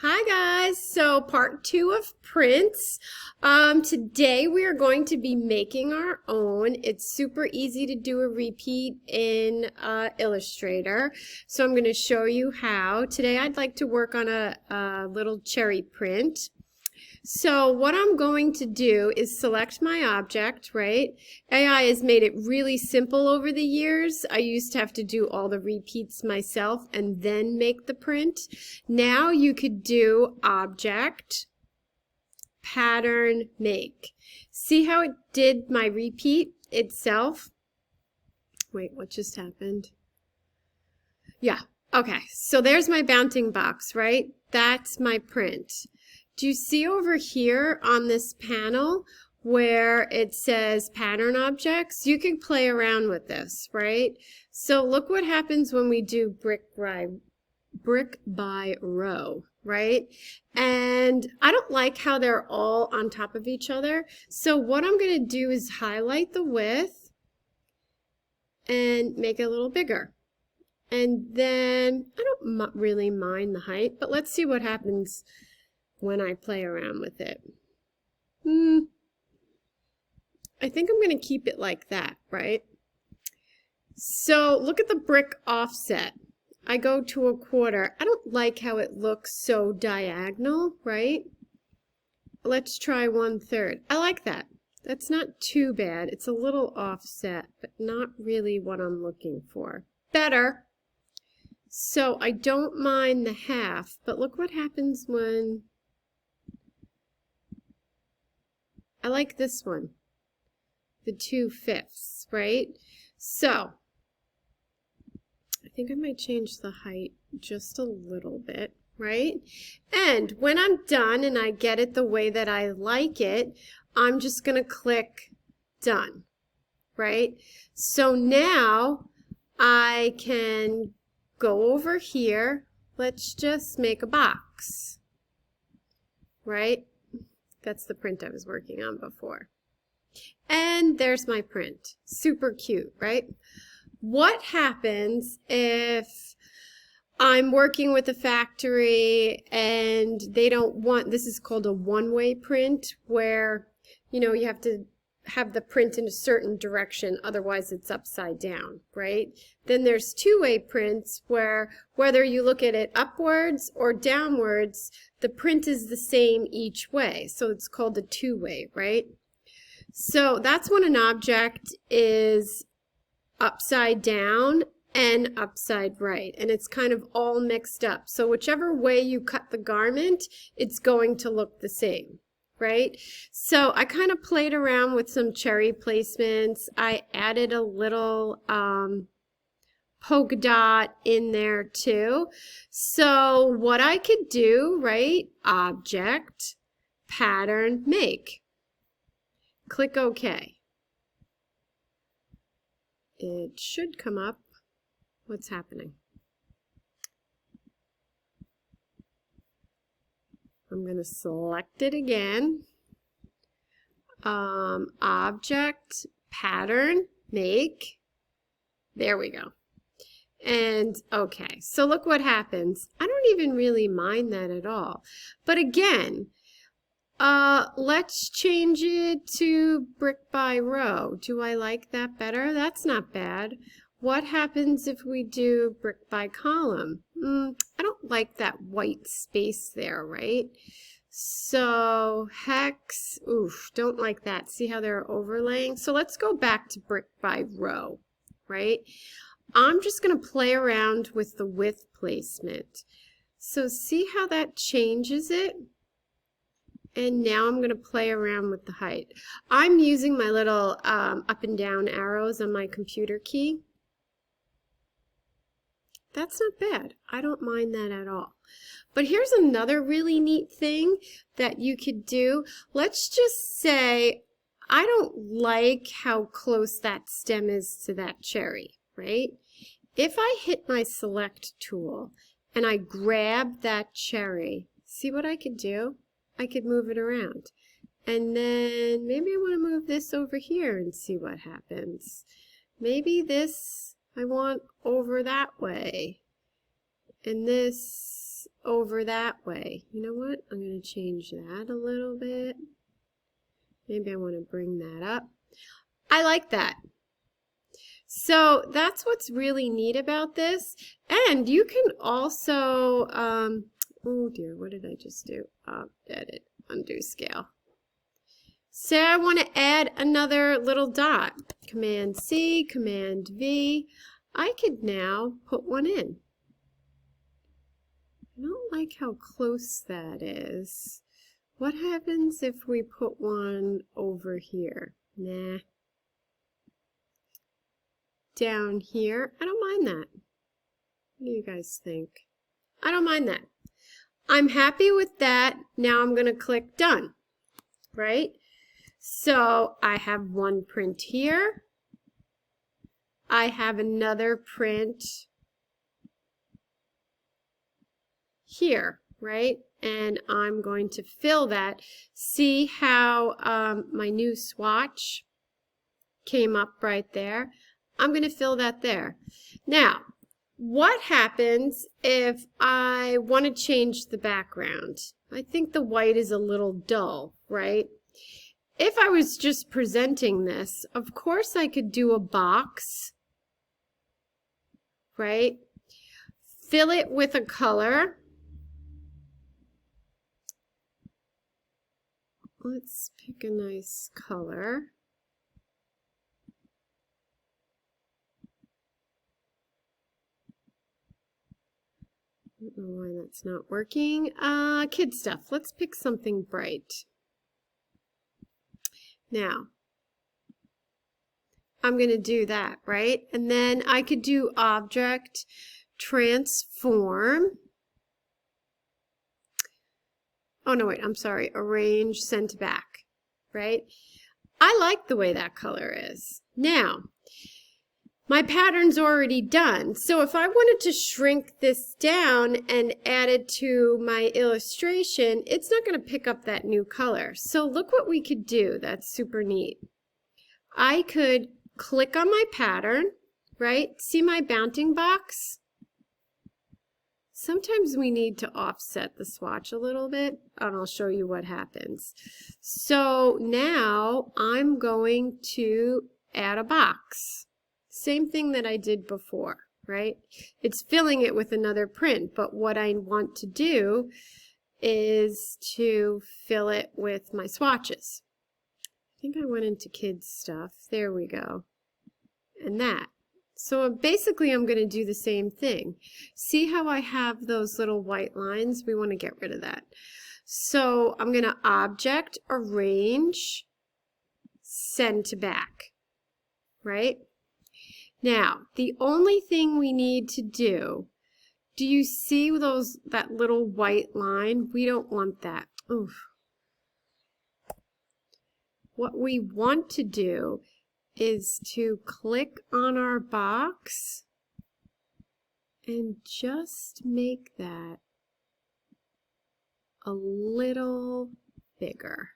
Hi guys, so part two of prints. Today we are going to be making our own. It's super easy to do a repeat in Illustrator. So I'm going to show you how. Today I'd like to work on a little cherry print. So what I'm going to do is select my object, right? AI has made it really simple over the years. I used to have to do all the repeats myself and then make the print. Now you could do object, pattern, make. See how it did my repeat itself? Wait, what just happened? Yeah, okay. So there's my bounding box, right? That's my print. Do you see over here on this panel where it says pattern objects? You can play around with this, right? So look what happens when we do brick by row, right? And I don't like how they're all on top of each other. So what I'm going to do is highlight the width and make it a little bigger. And then I don't really mind the height, but let's see what happens when I play around with it. I think I'm going to keep it like that, right? So look at the brick offset. I go to a quarter. I don't like how it looks so diagonal, right? Let's try 1/3. I like that. That's not too bad. It's a little offset, but not really what I'm looking for. Better. So I don't mind the half, but look what happens when I like this one, the 2/5, right? So I think I might change the height just a little bit, right? And when I'm done and I get it the way that I like it, I'm just going to click done, right? So now I can go over here. Let's just make a box, right? That's the print I was working on before. And there's my print. Super cute, right? What happens if I'm working with a factory and they don't want, this is called a one-way print, where, you know, you have to have the print in a certain direction, otherwise it's upside down, right? Then there's two-way prints where whether you look at it upwards or downwards, the print is the same each way. So it's called a two-way, right? So that's when an object is upside down and upside right, and it's kind of all mixed up. So whichever way you cut the garment, it's going to look the same, right? So I kind of played around with some cherry placements. I added a little polka dot in there too. So what I could do, right? Object, pattern, make. Click OK. It should come up. What's happening? I'm going to select it again. Object, pattern, make. There we go. And okay, so look what happens. I don't even really mind that at all. But again, let's change it to brick by row. Do I like that better? That's not bad. What happens if we do brick by column? I don't like that white space there, right? So hex, oof, don't like that. See how they're overlaying? So let's go back to brick by row, right? I'm just going to play around with the width placement. So see how that changes it? And now I'm going to play around with the height. I'm using my little up and down arrows on my computer key. That's not bad. I don't mind that at all. But here's another really neat thing that you could do. Let's just say I don't like how close that stem is to that cherry, right? If I hit my select tool and I grab that cherry, see what I could do? I could move it around. And then maybe I want to move this over here and see what happens. Maybe this I want over that way. And this over that way. You know what? I'm going to change that a little bit. Maybe I want to bring that up. I like that. So that's what's really neat about this. And you can also, oh dear, what did I just do? Edit, undo scale. Say I want to add another little dot. Command C, Command V. I could now put one in. I don't like how close that is. What happens if we put one over here? Nah. Down here, I don't mind that. What do you guys think? I don't mind that. I'm happy with that. Now I'm going to click done, right? So I have one print here. I have another print here, right? And I'm going to fill that. See how my new swatch came up right there? I'm going to fill that there. Now, what happens if I want to change the background? I think the white is a little dull, right? If I was just presenting this, of course I could do a box, right? Fill it with a color. Let's pick a nice color. I don't know why that's not working. Kid stuff. Let's pick something bright. Now, I'm going to do that, right? And then I could do object, transform. Oh, no, wait, I'm sorry. Arrange, send to back, right? I like the way that color is. Now, my pattern's already done. So if I wanted to shrink this down and add it to my illustration, it's not going to pick up that new color. So look what we could do. That's super neat. I could click on my pattern, right? See my bounding box? Sometimes we need to offset the swatch a little bit, and I'll show you what happens. So now I'm going to add a box. Same thing that I did before, right? It's filling it with another print, but what I want to do is to fill it with my swatches. I think I went into kids stuff. There we go. And that. So basically I'm going to do the same thing. See how I have those little white lines? We want to get rid of that. So I'm going to object, arrange, send to back, right? Now, the only thing we need to do you see that little white line? We don't want that. Oof. What we want to do is to click on our box and just make that a little bigger.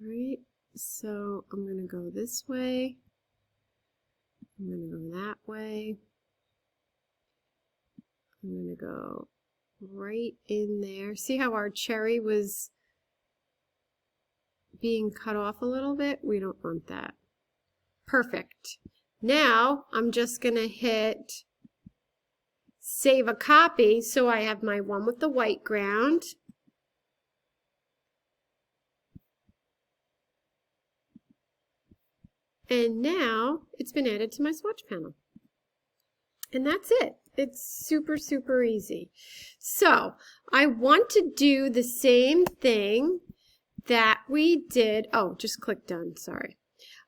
Right? So I'm going to go this way. I'm going to go that way. I'm going to go right in there. See how our cherry was being cut off a little bit? We don't want that. Perfect. Now I'm just going to hit save a copy so I have my one with the white ground. And now it's been added to my swatch panel. And that's it. It's super, super easy. So I want to do the same thing that we did. Oh, just click done, sorry.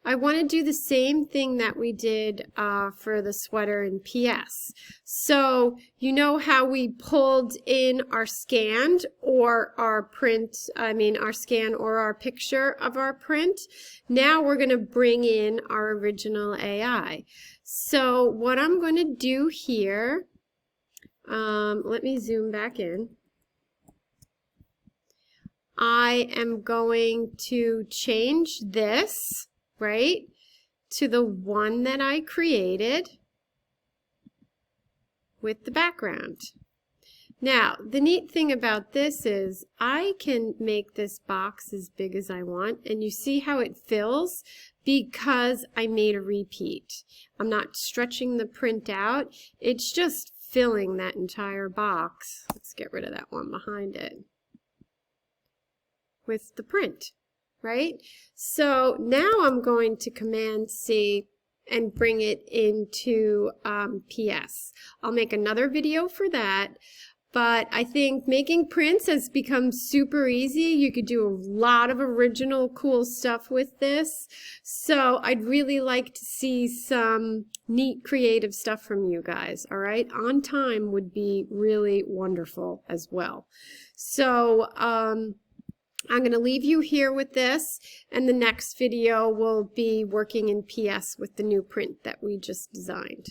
I want to do the same thing that we did for the sweater in PS. So you know how we pulled in our scanned or our print, our scan or our picture of our print. Now we're going to bring in our original AI. So what I'm going to do here, let me zoom back in. I am going to change this, right, to the one that I created. with the background. Now, the neat thing about this is I can make this box as big as I want, and you see how it fills because I made a repeat. I'm not stretching the print out, it's just filling that entire box. Let's get rid of that one behind it with the print, right? So now I'm going to Command C and bring it into PS. I'll make another video for that. But I think making prints has become super easy. You could do a lot of original cool stuff with this. So I'd really like to see some neat creative stuff from you guys, all right? On time would be really wonderful as well. So I'm going to leave you here with this, and the next video will be working in PS with the new print that we just designed.